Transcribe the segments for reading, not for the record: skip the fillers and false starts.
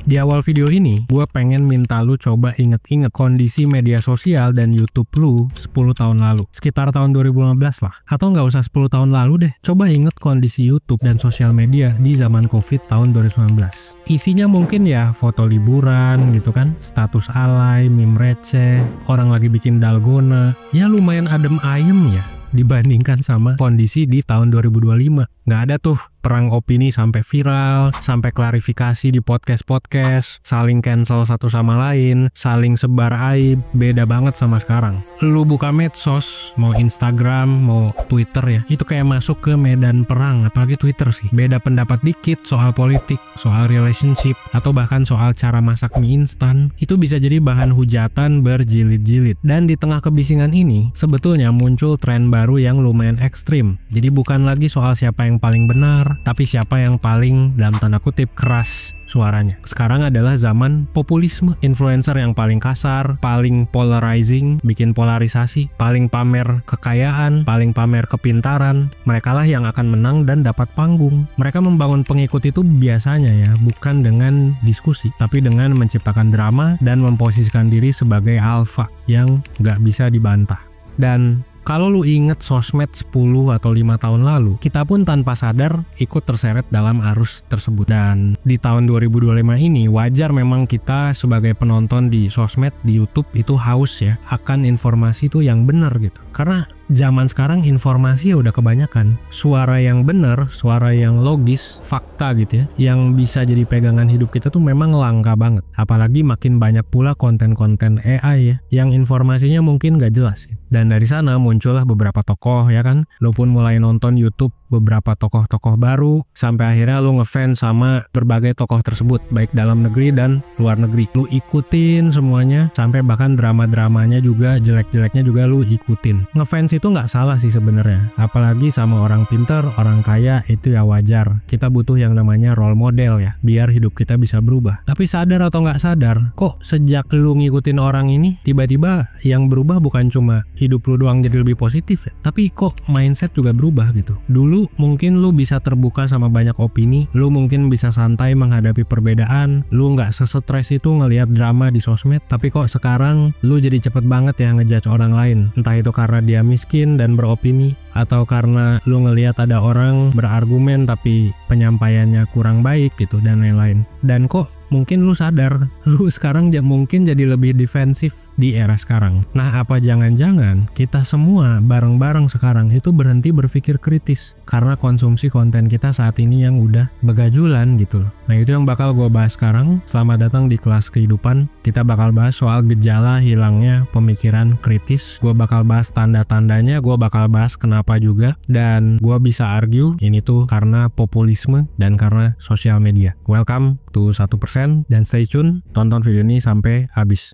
Di awal video ini, gue pengen minta lu coba inget-inget kondisi media sosial dan YouTube lu 10 tahun lalu. Sekitar tahun 2015 lah. Atau nggak usah 10 tahun lalu deh. Coba inget kondisi YouTube dan sosial media di zaman COVID tahun 2019. Isinya mungkin ya foto liburan gitu kan, status alay, meme receh, orang lagi bikin dalgona. Ya lumayan adem ayem ya dibandingkan sama kondisi di tahun 2025. Nggak ada tuh perang opini sampai viral, sampai klarifikasi di podcast-podcast, saling cancel satu sama lain, saling sebar aib, beda banget sama sekarang. Lu buka medsos, mau Instagram, mau Twitter ya, itu kayak masuk ke medan perang, apalagi Twitter sih. Beda pendapat dikit soal politik, soal relationship, atau bahkan soal cara masak mie instan, itu bisa jadi bahan hujatan berjilid-jilid. Dan di tengah kebisingan ini, sebetulnya muncul tren baru yang lumayan ekstrim. Jadi bukan lagi soal siapa yang paling benar, tapi siapa yang paling dalam tanda kutip keras suaranya. Sekarang adalah zaman populisme. Influencer yang paling kasar, paling polarizing, bikin polarisasi, paling pamer kekayaan, paling pamer kepintaran, mereka lah yang akan menang dan dapat panggung. Mereka membangun pengikut itu biasanya ya, bukan dengan diskusi, tapi dengan menciptakan drama dan memposisikan diri sebagai alpha yang nggak bisa dibantah. Dan kalau lu inget sosmed 10 atau 5 tahun lalu, kita pun tanpa sadar ikut terseret dalam arus tersebut. Dan di tahun 2025 ini, wajar memang kita sebagai penonton di sosmed, di YouTube itu haus ya akan informasi itu yang benar gitu. Karena zaman sekarang informasi ya udah kebanyakan. Suara yang benar, suara yang logis, fakta gitu ya, yang bisa jadi pegangan hidup kita tuh memang langka banget. Apalagi makin banyak pula konten-konten AI ya, yang informasinya mungkin gak jelas ya. Dan dari sana muncullah beberapa tokoh ya kan. Lu pun mulai nonton YouTube beberapa tokoh-tokoh baru, sampai akhirnya lu ngefans sama berbagai tokoh tersebut, baik dalam negeri dan luar negeri. Lu ikutin semuanya, sampai bahkan drama-dramanya juga, jelek-jeleknya juga lu ikutin. Ngefans itu nggak salah sih sebenarnya, apalagi sama orang pinter, orang kaya, itu ya wajar. Kita butuh yang namanya role model ya, biar hidup kita bisa berubah. Tapi sadar atau nggak sadar, kok sejak lu ngikutin orang ini, tiba-tiba yang berubah bukan cuma hidup lu doang jadi lebih positif ya, tapi kok mindset juga berubah gitu. Dulu mungkin lu bisa terbuka sama banyak opini, lu mungkin bisa santai menghadapi perbedaan, lu nggak sesetres itu ngelihat drama di sosmed. Tapi kok sekarang lu jadi cepet banget ya ngejudge orang lain, entah itu karena dia miskin dan beropini, atau karena lu ngelihat ada orang berargumen tapi penyampaiannya kurang baik gitu, dan lain-lain. Dan kok mungkin lu sadar, lu sekarang mungkin jadi lebih defensif di era sekarang. Nah, apa jangan-jangan kita semua bareng-bareng sekarang itu berhenti berpikir kritis karena konsumsi konten kita saat ini yang udah begajulan gitu loh. Nah, itu yang bakal gue bahas sekarang. Selamat datang di kelas kehidupan. Kita bakal bahas soal gejala hilangnya pemikiran kritis. Gue bakal bahas tanda-tandanya, gue bakal bahas kenapa juga, dan gue bisa argue ini tuh karena populisme dan karena sosial media. Welcome to 1%, dan stay tune, tonton video ini sampai habis.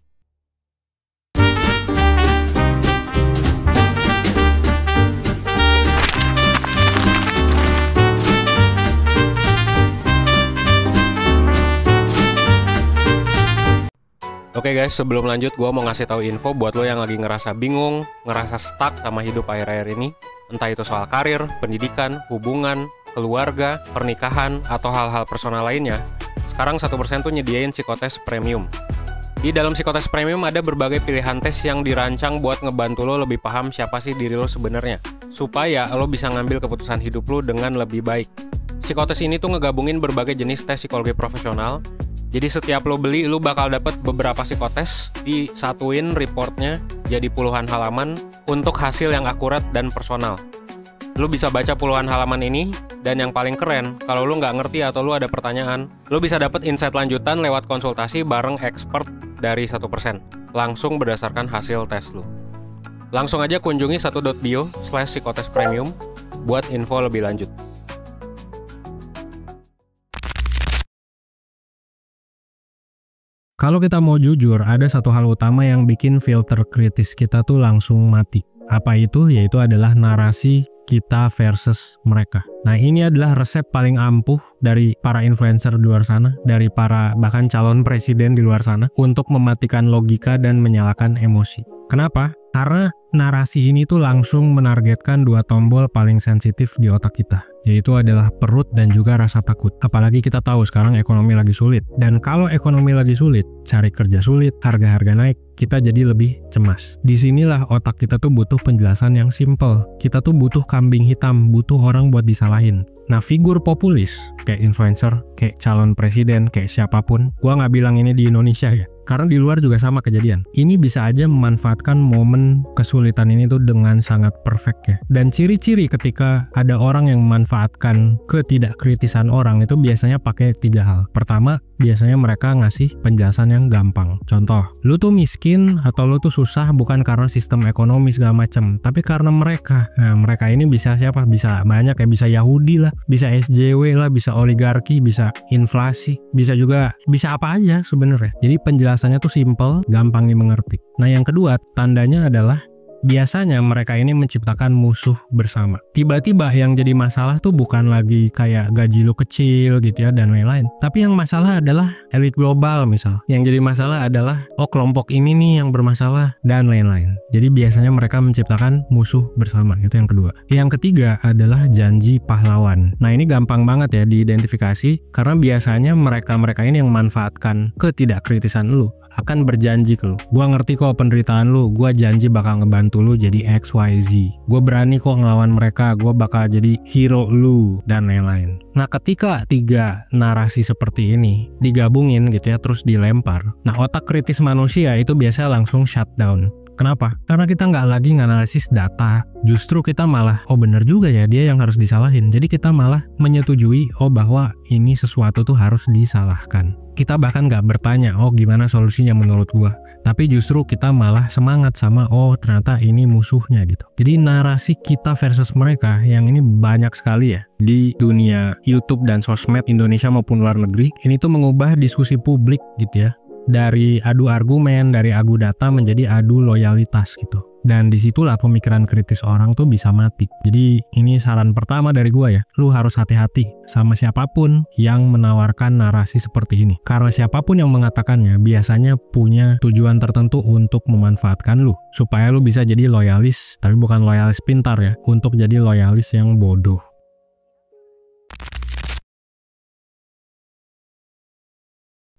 Oke guys, sebelum lanjut gue mau ngasih tahu info buat lo yang lagi ngerasa bingung, ngerasa stuck sama hidup akhir-akhir ini. Entah itu soal karir, pendidikan, hubungan, keluarga, pernikahan, atau hal-hal personal lainnya. Sekarang 1% tuh nyediain psikotes premium. Di dalam psikotes premium ada berbagai pilihan tes yang dirancang buat ngebantu lo lebih paham siapa sih diri lo sebenarnya, supaya lo bisa ngambil keputusan hidup lo dengan lebih baik. Psikotes ini tuh ngegabungin berbagai jenis tes psikologi profesional. Jadi setiap lo beli, lo bakal dapet beberapa psikotes, disatuin reportnya jadi puluhan halaman untuk hasil yang akurat dan personal. Lo bisa baca puluhan halaman ini, dan yang paling keren, kalau lo nggak ngerti atau lo ada pertanyaan, lo bisa dapet insight lanjutan lewat konsultasi bareng expert dari 1%, langsung berdasarkan hasil tes lo. Langsung aja kunjungi 1.bio/psikotespremium buat info lebih lanjut. Kalau kita mau jujur, ada satu hal utama yang bikin filter kritis kita tuh langsung mati. Apa itu? Yaitu adalah narasi kita versus mereka. Nah, ini adalah resep paling ampuh dari para influencer di luar sana, dari para bahkan calon presiden di luar sana, untuk mematikan logika dan menyalakan emosi. Kenapa? Karena narasi ini tuh langsung menargetkan dua tombol paling sensitif di otak kita, yaitu adalah perut dan juga rasa takut. Apalagi kita tahu sekarang ekonomi lagi sulit. Dan kalau ekonomi lagi sulit, cari kerja sulit, harga-harga naik, kita jadi lebih cemas. Disinilah otak kita tuh butuh penjelasan yang simple. Kita tuh butuh kambing hitam, butuh orang buat disalahin. Nah, figur populis, kayak influencer, kayak calon presiden, kayak siapapun, gua nggak bilang ini di Indonesia ya, karena di luar juga sama kejadian. Ini bisa aja memanfaatkan momen kesulitan ini tuh dengan sangat perfect ya. Dan ciri-ciri ketika ada orang yang memanfaatkan ketidakkritisan orang itu biasanya pakai 3 hal. Pertama, biasanya mereka ngasih penjelasan yang gampang. Contoh, lu tuh miskin atau lu tuh susah bukan karena sistem ekonomi segala macam, tapi karena mereka. Nah, mereka ini bisa siapa? Bisa banyak ya, bisa Yahudi lah, bisa SJW lah, bisa oligarki, bisa inflasi, bisa juga bisa apa aja sebenarnya. Jadi penjelasannya tuh simple, gampang dimengerti. Nah, yang kedua, tandanya adalah biasanya mereka ini menciptakan musuh bersama. Tiba-tiba yang jadi masalah tuh bukan lagi kayak gaji lu kecil gitu ya dan lain-lain. Tapi yang masalah adalah elit global misal. Yang jadi masalah adalah kelompok ini nih yang bermasalah dan lain-lain. Jadi biasanya mereka menciptakan musuh bersama. Itu yang kedua. Yang ketiga adalah janji pahlawan. Nah, ini gampang banget ya diidentifikasi karena biasanya mereka-mereka ini yang memanfaatkan ketidakkritisan lu akan berjanji ke lu. Gua ngerti kok penderitaan lu, gua janji bakal ngebantu lu jadi XYZ. Gua berani kok ngelawan mereka, gua bakal jadi hero lu dan lain-lain. Nah, ketika 3 narasi seperti ini digabungin gitu ya, terus dilempar, nah otak kritis manusia itu biasanya langsung shutdown. Kenapa? Karena kita nggak lagi nganalisis data, justru kita malah, oh bener juga ya dia yang harus disalahin. Jadi kita malah menyetujui, oh bahwa ini sesuatu tuh harus disalahkan. Kita bahkan nggak bertanya, oh gimana solusinya menurut gua. Tapi justru kita malah semangat sama, oh ternyata ini musuhnya gitu. Jadi narasi kita versus mereka yang ini banyak sekali ya di dunia YouTube dan sosmed Indonesia maupun luar negeri. Ini tuh mengubah diskusi publik gitu ya. Dari adu argumen, dari adu data menjadi adu loyalitas gitu. Dan disitulah pemikiran kritis orang tuh bisa mati. Jadi ini saran pertama dari gua ya. Lu harus hati-hati sama siapapun yang menawarkan narasi seperti ini. Karena siapapun yang mengatakannya biasanya punya tujuan tertentu untuk memanfaatkan lu. Supaya lu bisa jadi loyalis, tapi bukan loyalis pintar ya. Untuk jadi loyalis yang bodoh.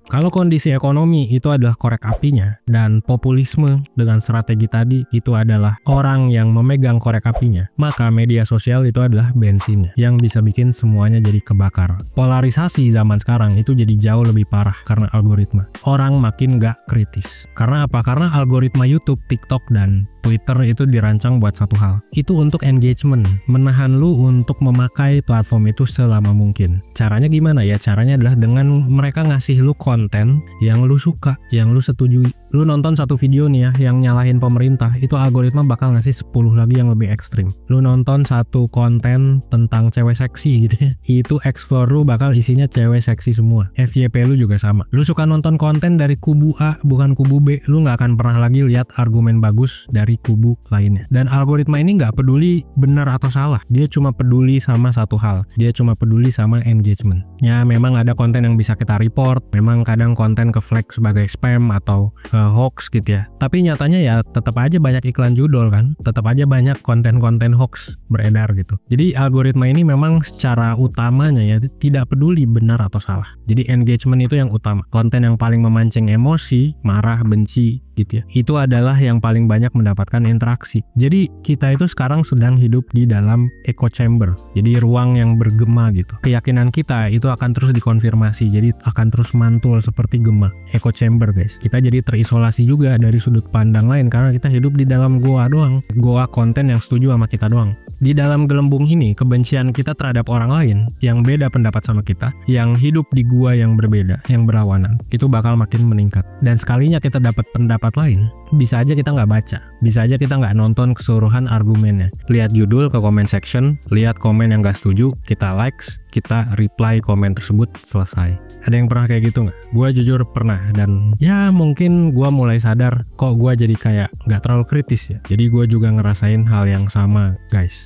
Kalau kondisi ekonomi itu adalah korek apinya dan populisme dengan strategi tadi itu adalah orang yang memegang korek apinya, maka media sosial itu adalah bensinnya yang bisa bikin semuanya jadi kebakar. Polarisasi zaman sekarang itu jadi jauh lebih parah karena algoritma. Orang makin gak kritis. Karena apa? Karena algoritma YouTube, TikTok, dan Twitter itu dirancang buat satu hal. Itu untuk engagement, menahan lu untuk memakai platform itu selama mungkin. Caranya gimana ya? Caranya adalah dengan mereka ngasih lu konten yang lu suka, yang lu setujui. Lu nonton satu video nih ya yang nyalahin pemerintah, itu algoritma bakal ngasih 10 lagi yang lebih ekstrim. Lu nonton satu konten tentang cewek seksi gitu ya, itu explore lu bakal isinya cewek seksi semua. FYP lu juga sama. Lu suka nonton konten dari kubu A bukan kubu B, lu nggak akan pernah lagi lihat argumen bagus dari kubu lainnya. Dan algoritma ini nggak peduli benar atau salah, dia cuma peduli sama satu hal, dia cuma peduli sama engagement. Ya memang ada konten yang bisa kita report, memang kadang konten ke flag sebagai spam atau hoax gitu ya. Tapi nyatanya ya tetap aja banyak iklan judul kan, tetap aja banyak konten-konten hoax beredar gitu. Jadi algoritma ini memang secara utamanya ya tidak peduli benar atau salah. Jadi engagement itu yang utama. Konten yang paling memancing emosi, marah, benci gitu ya, itu adalah yang paling banyak mendapatkan interaksi. Jadi kita itu sekarang sedang hidup di dalam echo chamber, jadi ruang yang bergema gitu. Keyakinan kita itu akan terus dikonfirmasi, jadi akan terus mantul seperti gema. Echo chamber guys, kita jadi terisolasi juga dari sudut pandang lain karena kita hidup di dalam goa doang, goa konten yang setuju sama kita doang. Di dalam gelembung ini, kebencian kita terhadap orang lain yang beda pendapat sama kita, yang hidup di gua yang berbeda, yang berlawanan, itu bakal makin meningkat. Dan sekalinya kita dapat pendapat lain, bisa aja kita nggak baca, bisa aja kita nggak nonton keseluruhan argumennya. Lihat judul ke comment section, lihat komen yang nggak setuju, kita likes, kita reply komen tersebut, selesai. Ada yang pernah kayak gitu nggak? Gue jujur pernah, dan ya mungkin gue mulai sadar kok gue jadi kayak nggak terlalu kritis ya. Jadi gue juga ngerasain hal yang sama guys.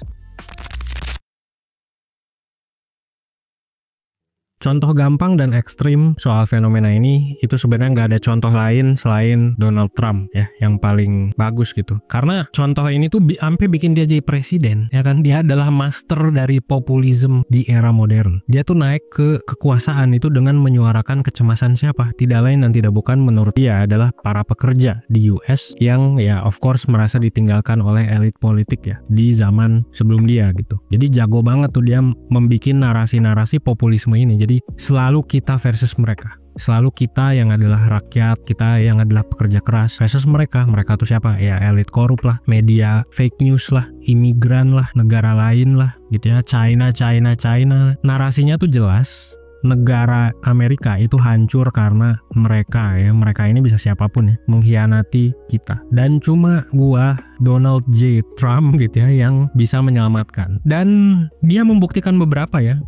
Contoh gampang dan ekstrim soal fenomena ini itu sebenarnya nggak ada contoh lain selain Donald Trump ya yang paling bagus gitu. Karena contoh ini tuh sampai bikin dia jadi presiden ya kan. Dia adalah master dari populisme di era modern. Dia tuh naik ke kekuasaan itu dengan menyuarakan kecemasan siapa? Tidak lain dan tidak bukan menurut dia adalah para pekerja di US yang ya of course merasa ditinggalkan oleh elit politik ya di zaman sebelum dia gitu. Jadi jago banget tuh dia membuat narasi-narasi populisme ini. Jadi selalu kita versus mereka. Selalu kita yang adalah rakyat, kita yang adalah pekerja keras versus mereka. Mereka tuh siapa? Ya elit korup lah, media fake news lah, imigran lah, negara lain lah gitu ya. China. Narasinya tuh jelas. Negara Amerika itu hancur karena mereka ini bisa siapapun ya mengkhianati kita, dan cuma Donald J. Trump gitu ya yang bisa menyelamatkan, dan dia membuktikan beberapa ya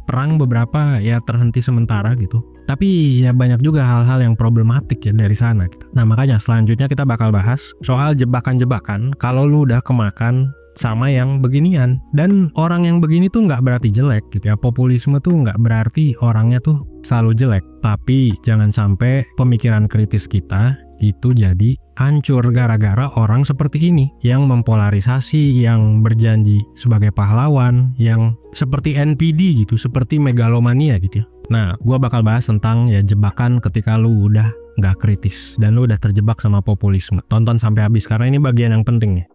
terhenti sementara gitu, tapi ya banyak juga hal-hal yang problematik ya dari sana gitu. Nah makanya selanjutnya kita bakal bahas soal jebakan-jebakan kalau lu udah kemakan sama yang beginian. Dan orang yang begini tuh nggak berarti jelek gitu ya. Populisme tuh nggak berarti orangnya tuh selalu jelek, tapi jangan sampai pemikiran kritis kita itu jadi hancur gara-gara orang seperti ini yang mempolarisasi, yang berjanji sebagai pahlawan, yang seperti NPD gitu, seperti megalomania gitu ya. Nah gua bakal bahas tentang ya jebakan ketika lu udah nggak kritis dan lu udah terjebak sama populisme. Tonton sampai habis karena ini bagian yang penting ya.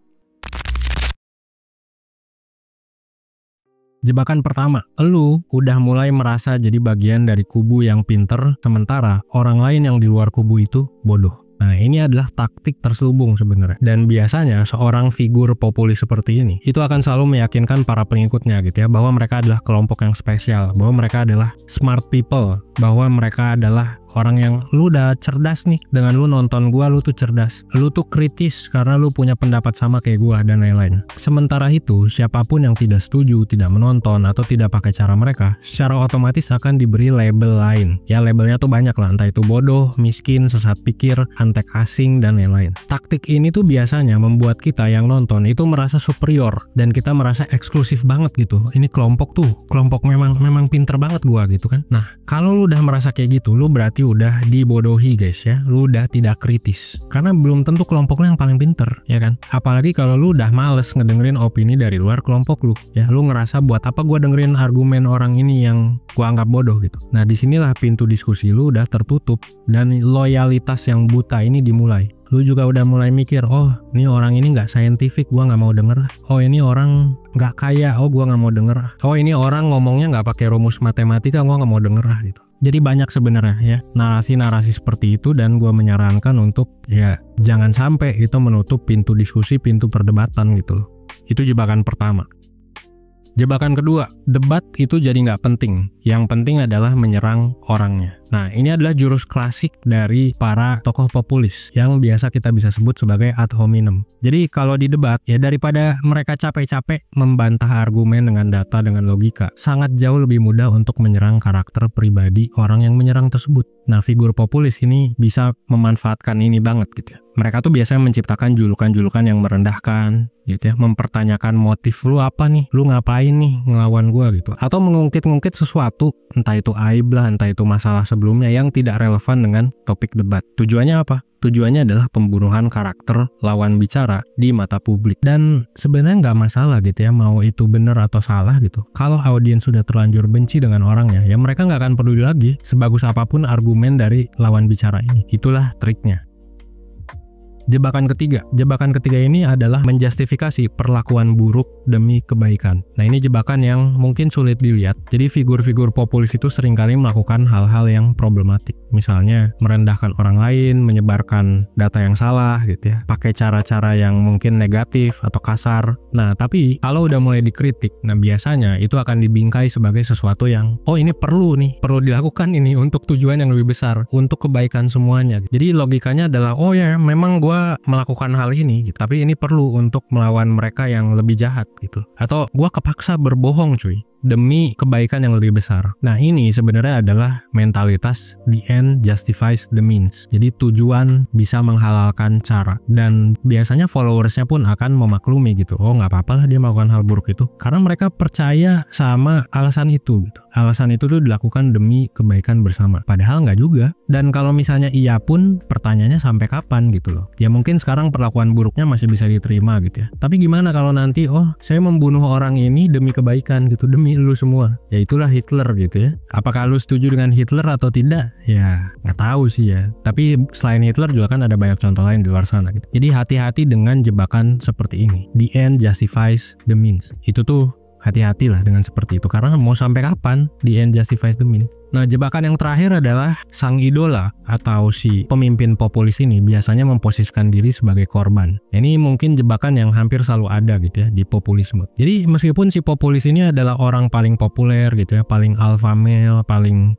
Jebakan pertama, lu udah mulai merasa jadi bagian dari kubu yang pinter, sementara orang lain yang di luar kubu itu bodoh. Nah ini adalah taktik terselubung sebenarnya. Dan biasanya seorang figur populis seperti ini itu akan selalu meyakinkan para pengikutnya gitu ya, bahwa mereka adalah kelompok yang spesial, bahwa mereka adalah smart people, bahwa mereka adalah orang yang lu udah cerdas nih, dengan lu nonton gua lu tuh cerdas, lu tuh kritis karena lu punya pendapat sama kayak gua dan lain-lain. Sementara itu siapapun yang tidak setuju, tidak menonton atau tidak pakai cara mereka, secara otomatis akan diberi label lain. Ya labelnya tuh banyak lah, entah itu bodoh, miskin, sesat pikir, antek asing dan lain-lain. Taktik ini tuh biasanya membuat kita yang nonton itu merasa superior dan kita merasa eksklusif banget gitu. Ini kelompok memang pinter banget gua gitu kan. Nah kalau lu udah merasa kayak gitu, lu berarti udah dibodohi guys ya. Lu udah tidak kritis karena belum tentu kelompok lu yang paling pinter ya kan. Apalagi kalau lu udah males ngedengerin opini dari luar kelompok lu ya. Lu ngerasa buat apa gua dengerin argumen orang ini yang gua anggap bodoh gitu. Nah disinilah pintu diskusi lu udah tertutup dan loyalitas yang buta ini dimulai. Lu juga udah mulai mikir, oh ini orang ini nggak scientific, gua nggak mau denger. Oh ini orang nggak kaya, oh gua nggak mau denger. Oh ini orang ngomongnya nggak pakai rumus matematika, gua nggak mau denger lah gitu. Jadi banyak sebenarnya ya narasi-narasi seperti itu, dan gua menyarankan untuk ya jangan sampai itu menutup pintu diskusi, pintu perdebatan gitu loh. Itu jebakan pertama. Jebakan kedua, debat itu jadi nggak penting. Yang penting adalah menyerang orangnya. Nah, ini adalah jurus klasik dari para tokoh populis yang biasa kita bisa sebut sebagai ad hominem. Jadi kalau di debat, ya daripada mereka capek-capek membantah argumen dengan data, dengan logika, sangat jauh lebih mudah untuk menyerang karakter pribadi orang yang menyerang tersebut. Nah, figur populis ini bisa memanfaatkan ini banget gitu ya. Mereka tuh biasanya menciptakan julukan-julukan yang merendahkan gitu ya, mempertanyakan motif lu apa nih, lu ngapain nih ngelawan gua gitu, atau mengungkit-ungkit sesuatu, entah itu aib lah, entah itu masalah sebelumnya yang tidak relevan dengan topik debat. Tujuannya apa? Tujuannya adalah pembunuhan karakter lawan bicara di mata publik. Dan sebenarnya nggak masalah gitu ya, mau itu benar atau salah gitu. Kalau audiens sudah terlanjur benci dengan orangnya, ya mereka nggak akan peduli lagi sebagus apapun argumen dari lawan bicara ini. Itulah triknya. Jebakan ketiga ini adalah menjustifikasi perlakuan buruk demi kebaikan. Nah ini jebakan yang mungkin sulit dilihat. Jadi figur-figur populis itu seringkali melakukan hal-hal yang problematik. Misalnya merendahkan orang lain, menyebarkan data yang salah gitu ya, pakai cara-cara yang mungkin negatif atau kasar. Nah tapi kalau udah mulai dikritik, nah biasanya itu akan dibingkai sebagai sesuatu yang oh ini perlu dilakukan ini untuk tujuan yang lebih besar, untuk kebaikan semuanya. Jadi logikanya adalah oh ya memang gue melakukan hal ini gitu, tapi ini perlu untuk melawan mereka yang lebih jahat gitu, atau gue kepaksa berbohong cuy demi kebaikan yang lebih besar. Nah, ini sebenarnya adalah mentalitas the end justifies the means. Jadi tujuan bisa menghalalkan cara, dan biasanya followersnya pun akan memaklumi gitu. Oh, nggak apa-apa lah dia melakukan hal buruk itu, karena mereka percaya sama alasan itu gitu. Alasan itu tuh dilakukan demi kebaikan bersama. Padahal nggak juga. Dan kalau misalnya iya pun, pertanyaannya sampai kapan gitu loh. Ya mungkin sekarang perlakuan buruknya masih bisa diterima gitu ya. Tapi gimana kalau nanti, oh saya membunuh orang ini demi kebaikan gitu, demi lu semua. Ya itulah Hitler gitu ya. Apakah lu setuju dengan Hitler atau tidak? Ya nggak tahu sih ya. Tapi selain Hitler juga kan ada banyak contoh lain di luar sana gitu. Jadi hati-hati dengan jebakan seperti ini. The end justifies the means. Itu tuh hati-hatilah dengan seperti itu, karena mau sampai kapan the end justifies the means. Nah, jebakan yang terakhir adalah sang idola atau si pemimpin populis ini biasanya memposisikan diri sebagai korban. Ini mungkin jebakan yang hampir selalu ada gitu ya di populisme. Jadi meskipun si populis ini adalah orang paling populer gitu ya, paling alpha male, paling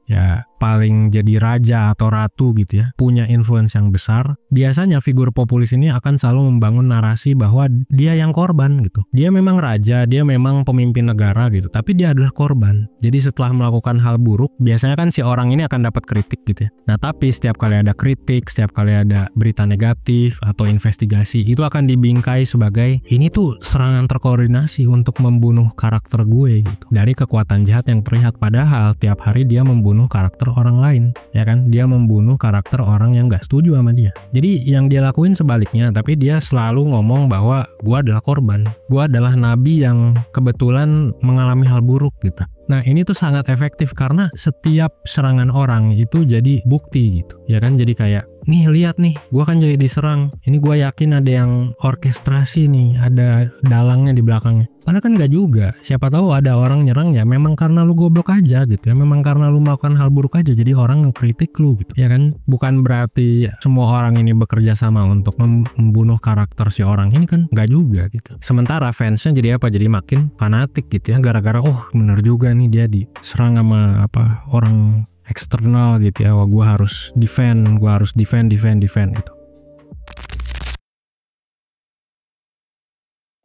jadi raja atau ratu gitu ya, punya influence yang besar, biasanya figur populis ini akan selalu membangun narasi bahwa dia yang korban gitu. Dia memang raja, dia memang pemimpin negara gitu, tapi dia adalah korban. Jadi setelah melakukan hal buruk, biasanya kan si orang ini akan dapat kritik gitu ya. Nah, tapi setiap kali ada kritik, setiap kali ada berita negatif atau investigasi, itu akan dibingkai sebagai ini tuh serangan terkoordinasi untuk membunuh karakter gue gitu. Dari kekuatan jahat yang terlihat, padahal tiap hari dia membunuh karakter orang lain, ya kan? Dia membunuh karakter orang yang gak setuju sama dia. Jadi yang dia lakuin sebaliknya, tapi dia selalu ngomong bahwa gue adalah korban, gue adalah nabi yang kebetulan mengalami hal buruk gitu. Nah, ini tuh sangat efektif karena setiap serangan orang itu jadi bukti gitu, ya kan? Jadi kayak, nih lihat nih, gua kan jadi diserang. Ini gua yakin ada yang orkestrasi nih, ada dalangnya di belakangnya. Padahal kan nggak juga. Siapa tahu ada orang nyerang ya memang karena lu goblok aja gitu ya, memang karena lu melakukan hal buruk aja. Jadi orang ngekritik lu gitu, ya kan? Bukan berarti semua orang ini bekerja sama untuk membunuh karakter si orang ini, kan nggak juga gitu. Sementara fansnya jadi apa? Jadi makin fanatik gitu ya, gara-gara oh bener juga nih dia diserang sama orang eksternal gitu ya. Wah, gue harus defend gitu.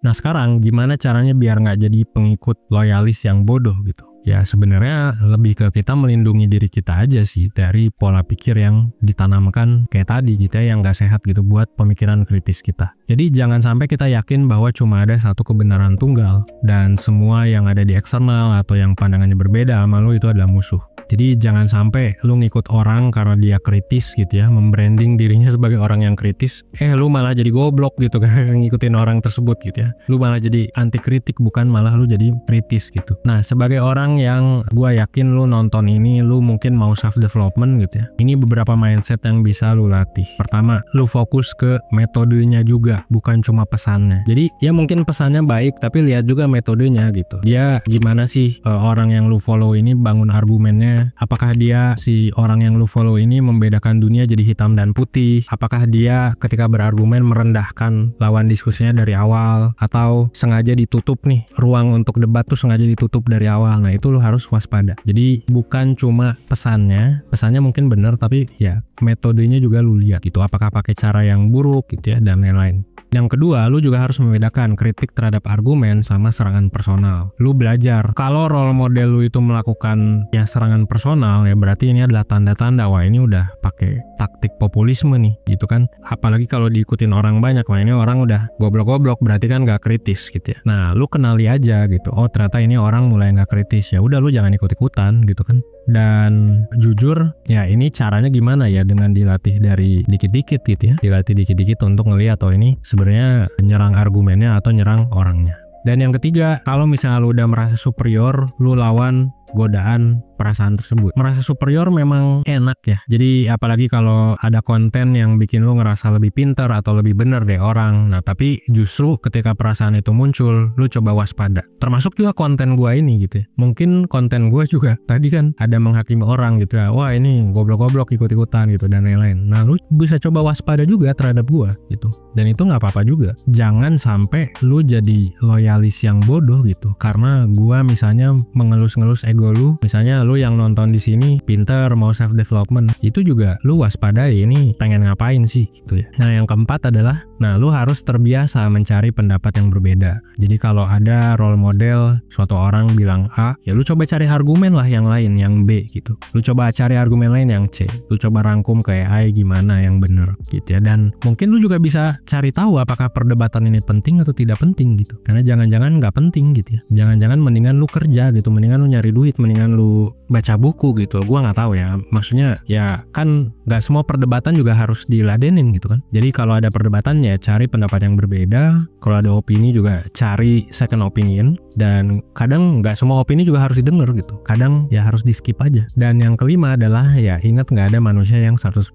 Nah, sekarang gimana caranya biar nggak jadi pengikut loyalis yang bodoh gitu? Ya sebenarnya lebih ke kita melindungi diri kita aja sih dari pola pikir yang ditanamkan kayak tadi gitu ya, yang nggak sehat gitu buat pemikiran kritis kita. Jadi jangan sampai kita yakin bahwa cuma ada satu kebenaran tunggal dan semua yang ada di eksternal atau yang pandangannya berbeda sama lu itu adalah musuh. Jadi jangan sampai lu ngikut orang karena dia kritis gitu ya, membranding dirinya sebagai orang yang kritis. Lu malah jadi goblok gitu kan, ngikutin orang tersebut gitu ya. Lu malah jadi anti kritik, bukan malah lu jadi kritis gitu. Nah, sebagai orang yang gua yakin lu nonton ini, lu mungkin mau self development gitu ya. Ini beberapa mindset yang bisa lu latih. Pertama, lu fokus ke metodenya juga, bukan cuma pesannya. Jadi ya mungkin pesannya baik, tapi lihat juga metodenya gitu. Dia gimana sih orang yang lu follow ini bangun argumennya? Apakah dia, si orang yang lu follow ini, membedakan dunia jadi hitam dan putih? Apakah dia ketika berargumen merendahkan lawan diskusinya dari awal, atau sengaja ditutup nih ruang untuk debat tuh, sengaja ditutup dari awal? Nah, itu lu harus waspada. Jadi bukan cuma pesannya mungkin benar, tapi ya metodenya juga lu lihat gitu. Apakah pakai cara yang buruk gitu ya, dan lain-lain. Yang kedua, lu juga harus membedakan kritik terhadap argumen sama serangan personal. Lu belajar, kalau role model lu itu melakukan ya serangan personal, ya berarti ini adalah tanda-tanda wah ini udah pakai taktik populisme nih gitu kan. Apalagi kalau diikutin orang banyak, wah ini orang udah goblok-goblok, berarti kan gak kritis gitu ya. Nah, lu kenali aja gitu, oh ternyata ini orang mulai gak kritis, ya udah lu jangan ikut-ikutan gitu kan. Dan jujur ya, ini caranya gimana ya, dengan dilatih dari dikit-dikit gitu ya, dilatih dikit-dikit untuk ngeliat oh ini sebenarnya nyerang argumennya atau nyerang orangnya. Dan yang ketiga, kalau misalnya lu udah merasa superior, lu lawan godaan perasaan tersebut. Merasa superior memang enak ya. Jadi apalagi kalau ada konten yang bikin lu ngerasa lebih pintar atau lebih bener deh orang. Nah, tapi justru ketika perasaan itu muncul, lu coba waspada. Termasuk juga konten gua ini gitu ya. Mungkin konten gua juga tadi kan ada menghakimi orang gitu ya. Wah, ini goblok-goblok ikut-ikutan gitu dan lain-lain. Nah, lu bisa coba waspada juga terhadap gua gitu. Dan itu nggak apa-apa juga. Jangan sampai lu jadi loyalis yang bodoh gitu. Karena gua misalnya mengelus-ngelus ego lu, misalnya lu yang nonton di sini pinter mau self development, itu juga lu waspadai ini pengen ngapain sih gitu ya. Nah, yang keempat adalah Nah, lu harus terbiasa mencari pendapat yang berbeda. Jadi kalau ada role model suatu orang bilang A, ya lu coba cari argumen lah yang lain, yang B gitu. Lu coba cari argumen lain yang C. Lu coba rangkum kayak A gimana yang bener gitu ya. Dan mungkin lu juga bisa cari tahu apakah perdebatan ini penting atau tidak penting gitu. Karena jangan-jangan nggak penting gitu ya. Jangan-jangan mendingan lu kerja gitu, mendingan lu nyari duit, mendingan lu baca buku gitu. Gua nggak tahu ya. Maksudnya ya kan nggak semua perdebatan juga harus diladenin gitu kan. Jadi kalau ada perdebatan ya cari pendapat yang berbeda. Kalau ada opini juga cari second opinion. Dan kadang nggak semua opini juga harus didengar gitu. Kadang ya harus di skip aja. Dan yang kelima adalah ya ingat nggak ada manusia yang 100%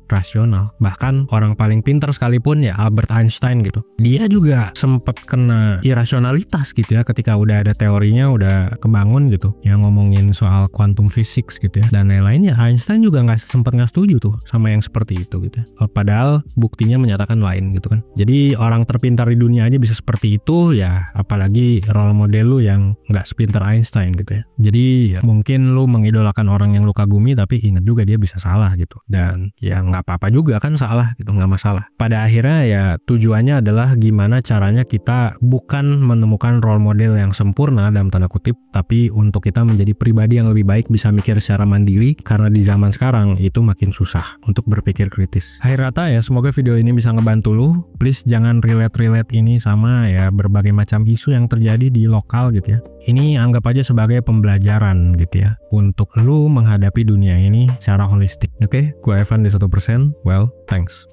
rasional. Bahkan orang paling pintar sekalipun ya Albert Einstein gitu. Dia juga sempat kena irasionalitas gitu ya ketika udah ada teorinya udah kebangun gitu. Yang ngomongin soal quantum physics gitu ya. Dan lain-lain ya Einstein juga sempat nggak setuju tuh sama yang seperti itu gitu. Padahal buktinya menyatakan lain gitu kan. Jadi orang terpintar di dunia aja bisa seperti itu ya, apalagi role model lu yang nggak sepintar Einstein gitu ya. Jadi ya, mungkin lu mengidolakan orang yang lu kagumi tapi ingat juga dia bisa salah gitu. Dan ya nggak apa-apa juga kan salah gitu, nggak masalah. Pada akhirnya ya tujuannya adalah gimana caranya kita bukan menemukan role model yang sempurna dalam tanda kutip, tapi untuk kita menjadi pribadi yang lebih baik, bisa mikir secara mandiri, karena di zaman sekarang itu makin susah untuk berpikir kritis. Akhir kata ya, semoga video ini bisa ngebantu lu. Please jangan relate ini sama ya berbagai macam isu yang terjadi di lokal gitu ya. Ini anggap aja sebagai pembelajaran gitu ya untuk lu menghadapi dunia ini secara holistik. Oke, gue Evan di 1%. Well, thanks.